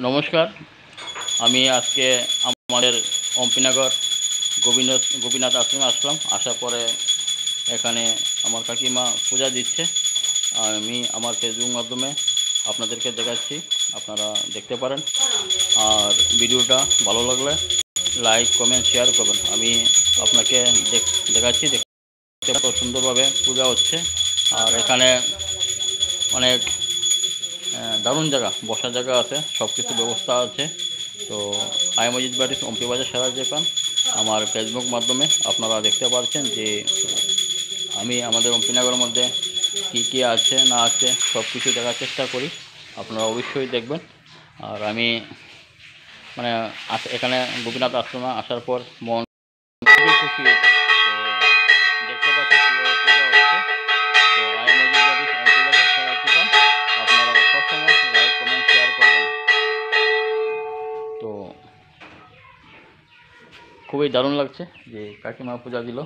নমস্কার। আমি আজকে আমাদের অম্পিনগর গোপীনাথ আশ্রমে আসলাম। আসার পরে এখানে আমার কাকিমা পূজা দিচ্ছে। আমি আমার ফেসবুক মাধ্যমে আপনাদেরকে দেখাচ্ছি, আপনারা দেখতে পারেন। আর ভিডিওটা ভালো লাগলে লাইক কমেন্ট শেয়ার করবেন। আমি আপনাকে দেখাচ্ছি, দেখতে কত সুন্দরভাবে পূজা হচ্ছে। আর এখানে অনেক দারুণ জায়গা, বসার জায়গা আছে, সব কিছু ব্যবস্থা আছে। তো আই মজিদ বাড়ি অম্পি বাজার সারা দোকান আমার ফেসবুক মাধ্যমে আপনারা দেখতে পাচ্ছেন যে আমি আমাদের অম্পিনগরের মধ্যে কী কী আছে না আছে সব কিছু দেখার চেষ্টা করি। আপনারা অবশ্যই দেখবেন। আর আমি মানে এখানে গোপীনাথ আশ্রমে আসার পর মন খুবই খুশি হয়েছে। তো দেখতে পাচ্ছি কীভাবে পূজা হচ্ছে। তো আই মজিদ বাড়ি অম্পি বাজার সারা দোকান আপনারা সবসময় লাইক কমেন্ট শেয়ার করবেন। তো খুবই দারুণ লাগছে যে কাকিমা পূজা দিল।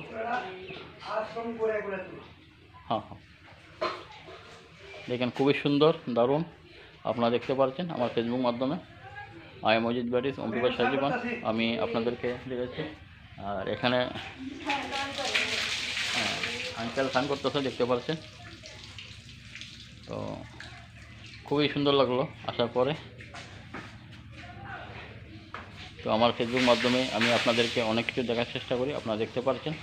হ্যাঁ, দেখেন খুবই সুন্দর দারুণ, আপনারা দেখতে পাচ্ছেন আমার ফেসবুক মাধ্যমে আই মজিদ বাড়ি অম্পিবাস সাজিবান আমি আপনাদেরকে দেখেছি। আর এখানে আঙ্কেল খান করতেছে, দেখতে পাচ্ছেন। তো খুবই সুন্দর লাগলো আসার পরে। তো আমার ফেসবুক মাধ্যমে আমি আপনাদেরকে অনেক কিছু দেখার চেষ্টা করি, আপনারা দেখতে পাচ্ছেন।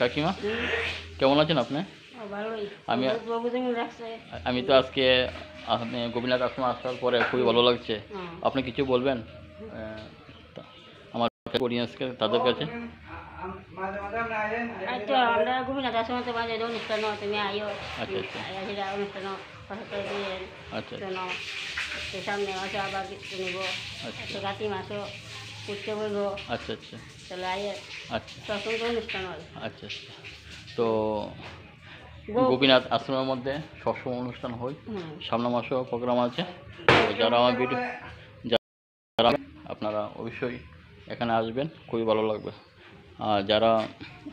কাকিমা কেমন আছেন আপনি? আমি তো আজকে আপনি গোপীনাথ আশ্রমে আসার পরে খুবই ভালো লাগছে। আপনি কিছু বলবেন আমার অডিয়েন্সকে, তাদের কাছে? আমরা গোপীনাথ আশ্রমে তোমাদের অনুষ্ঠান তুমি আইও। অনুষ্ঠান আচ্ছা সামনে মাসে আবার নিব। কাতি মাসও উঠতে বলবো। আচ্ছা আচ্ছা তাহলে আইয়ে আচ্ছা সৎসঙ্গ অনুষ্ঠান হয়। আচ্ছা আচ্ছা। তো গোপীনাথ আশ্রমের মধ্যে সবসময় অনুষ্ঠান হয়, সামনে মাসেও প্রোগ্রাম আছে। তো যারা আমার ভিডিও আপনারা অবশ্যই এখানে আসবেন, খুবই ভালো লাগবে। আর যারা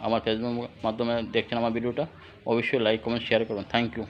আমার ফেসবুক মাধ্যমে দেখছেন আমার ভিডিওটা, অবশ্যই লাইক কমেন্ট শেয়ার করুন। Thank you.